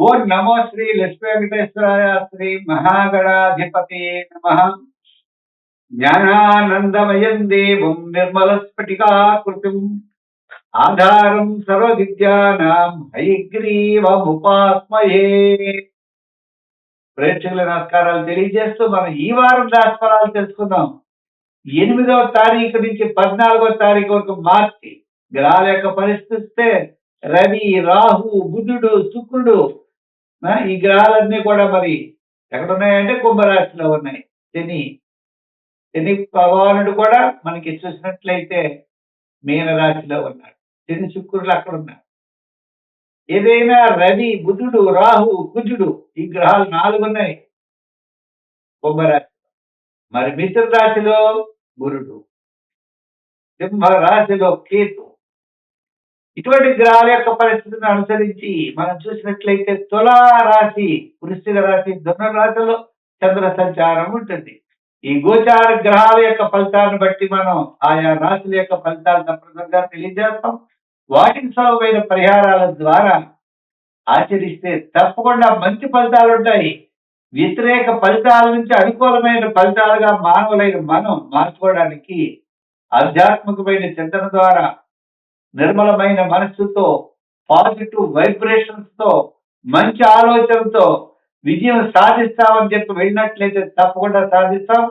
ఓం నమో శ్రీ లక్ష్మీ వెంకటేశ్వరాయ శ్రీ మహాగణాధిపతి నమ. జ్ఞానానందమయం దేవం నిర్మలస్ఫటికాకృతిం ఆధారం సర్వవిద్యానాం హయగ్రీవముపాస్మహే. ప్రేక్షకుల నమస్కారాలు తెలియజేస్తూ మనం ఈ వారం రాశిఫలాలు తెలుసుకుందాం. 8వ తారీఖు నుంచి 14వ తారీఖు వరకు మార్చి గ్రహాల యొక్క పరిస్థితి రవి, రాహు, బుధుడు, శుక్రుడు, ఈ గ్రహాలన్నీ కూడా మరి ఎక్కడున్నాయంటే కుంభరాశిలో ఉన్నాయి. శని భగవానుడు కూడా మనకి చూసినట్లయితే మీనరాశిలో ఉన్నాడు. శని, శుక్రుడు అక్కడ ఉన్నారు. ఏదైనా రవి, బుధుడు, రాహు, కుజుడు ఈ గ్రహాలు 4 ఉన్నాయి కుంభరాశి. మరి మిథున రాశిలో గురుడు, సింహ రాశిలో కేతు. ఇటువంటి గ్రహాల యొక్క పరిస్థితిని అనుసరించి మనం చూసినట్లయితే తులా రాశి, వృశ్చిక రాశి, ధను రాశిలో చంద్ర సంచారం ఉంటుంది. ఈ గోచార గ్రహాల యొక్క ఫలితాలను బట్టి మనం ఆయా రాశుల యొక్క ఫలితాలు తప్పనిసరిగా తెలియజేస్తాం. వాటికి సలమైన పరిహారాల ద్వారా ఆచరిస్తే తప్పకుండా మంచి ఫలితాలు ఉంటాయి. వ్యతిరేక ఫలితాల నుంచి అనుకూలమైన ఫలితాలుగా మానవులైన మనం మార్చుకోవడానికి ఆధ్యాత్మికమైన చింతన ద్వారా, నిర్మలమైన మనస్సుతో, పాజిటివ్ వైబ్రేషన్స్ తో, మంచి ఆలోచనతో విజయం సాధిస్తామని చెప్పి వెళ్ళినట్లయితే తప్పకుండా సాధిస్తాం.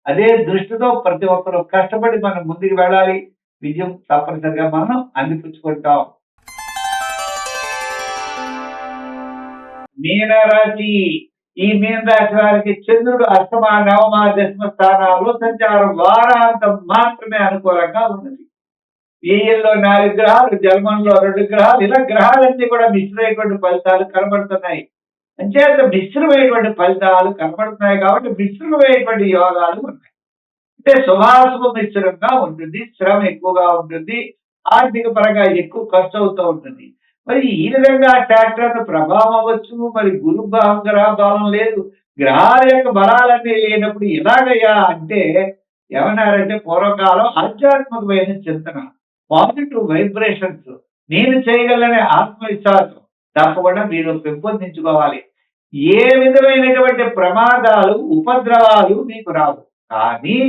అదే దృష్టితో ప్రతి ఒక్కరూ కష్టపడి మనం ముందుకు వెళ్ళాలి. విజయం తప్పనిసరిగా మనం అందిపుచ్చుకుంటాం. మీనరాశి. ఈ మీనరాశి వారికి చంద్రుడు అష్టమ, నవమ, దశమ స్థానాల్లో సంచారం వారాంతం మాత్రమే అనుకూలంగా ఉన్నది. వ్యయంలో 4 గ్రహాలు, జన్మంలో 2 గ్రహాలు, ఇలా గ్రహాలన్నీ కూడా మిశ్రమైనటువంటి ఫలితాలు కనబడుతున్నాయి. అంచేత మిశ్రమైనటువంటి ఫలితాలు కనబడుతున్నాయి కాబట్టి మిశ్రమైనటువంటి యోగాలు ఉన్నాయి. అంటే శుభాశుభ మిశ్రంగా ఉంటుంది, శ్రమ ఎక్కువగా ఉంటుంది, ఆర్థిక పరంగా ఎక్కువ ఖర్చు అవుతూ ఉంటుంది. మరి ఈ విధంగా ట్రాక్టర్ ప్రభావం అవ్వచ్చు. మరి గురు గ్రహ బలం లేదు, గ్రహాల యొక్క బలాలన్నీ లేనప్పుడు ఎలాగయ్యా అంటే ఏమన్నారంటే పూర్వకాలం ఆధ్యాత్మికమైన చింతన, పాజిటివ్ వైబ్రేషన్స్, నేను చేయగలనే ఆత్మవిశ్వాసం తప్పకుండా మీరు పెంపొందించుకోవాలి. ఏ విధమైనటువంటి ప్రమాదాలు, ఉపద్రవాలు మీకు రావు. కానీ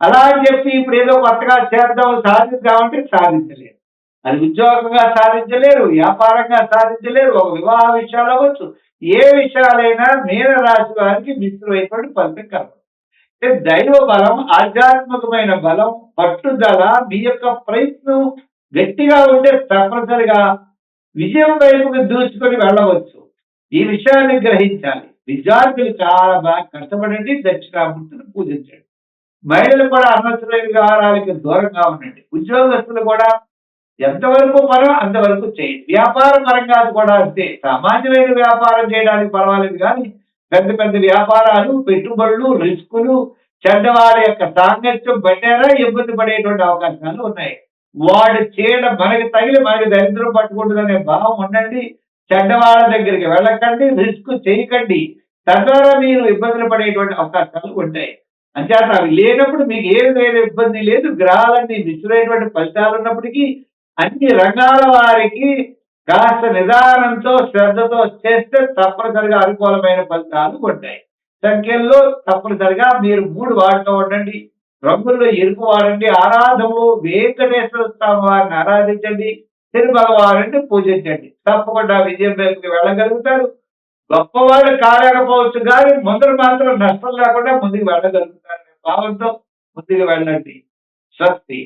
అలా అని చెప్పి ఇప్పుడు ఏదో కొత్తగా చేద్దాం, సాధిద్దామంటే సాధించలేరు. అది ఉద్యోగంగా సాధించలేరు, వ్యాపారంగా సాధించలేరు, ఒక వివాహ విషయాలు అవ్వచ్చు. ఏ విషయాలైనా మీన రాశి వారికి మిశ్రమైనటువంటి ఫలితం కలదు. దైవ బలం, ఆధ్యాత్మికమైన బలం, పట్టుదల, మీ యొక్క ప్రయత్నం గట్టిగా ఉంటే తప్పనిసరిగా విజయం వైపుకు దూసుకొని వెళ్ళవచ్చు. ఈ విషయాన్ని గ్రహించాలి. విద్యార్థులు చాలా బాగా కష్టపడండి, దక్షిణామూర్తిని పూజించండి. మహిళలు కూడా అనవసరమైన వ్యవహారాలకి దూరంగా ఉండండి. ఉద్యోగస్తులు కూడా ఎంతవరకు పనం అంతవరకు చేయండి. వ్యాపార పరంగా కూడా అంతే. సామాన్యమైన వ్యాపారం చేయడానికి పర్వాలేదు, కానీ పెద్ద పెద్ద వ్యాపారాలు, పెట్టుబడులు, రిస్కులు, చెడ్డవారి యొక్క సాంగత్యం పట్టారా ఇబ్బంది పడేటువంటి అవకాశాలు ఉన్నాయి. వాడు చేయడం మనకి తగిలి మనకి దరిద్రం పట్టుకుంటుందనే భావం ఉండండి. చెడ్డవాళ్ళ దగ్గరికి వెళ్ళకండి, రిస్క్ చేయకండి. తద్వారా మీరు ఇబ్బందులు పడేటువంటి అవకాశాలు ఉంటాయి. అంచేత అవి లేనప్పుడు మీకు ఏ విధమైన ఇబ్బంది లేదు. గ్రహాలన్నీ మిశ్రమైనటువంటి ఫలితాలు ఉన్నప్పటికీ అన్ని రంగాల వారికి కాస్త నిదానంతో, శ్రద్ధతో చేస్తే తప్పనిసరిగా అనుకూలమైన ఫలితాలు ఉంటాయి. సంఖ్యల్లో తప్పనిసరిగా మీరు 3 వాడుతూ ఉండండి. రంగుల్లో ఎరుపు వాడండి. ఆరాధనలు వెంకటేశ్వర స్వామి వారిని ఆరాధించండి, శని భగవానుడిని పూజించండి. తప్పకుండా విజయం వైపుకి వెళ్ళగలుగుతారు. గొప్పవాళ్ళు కాలేకపోవచ్చు, కానీ ముందర మాత్రం నష్టం లేకుండా ముందుకు వెళ్ళగలుగుతారు భావంతో ముందుకు వెళ్ళండి. స్వస్తి.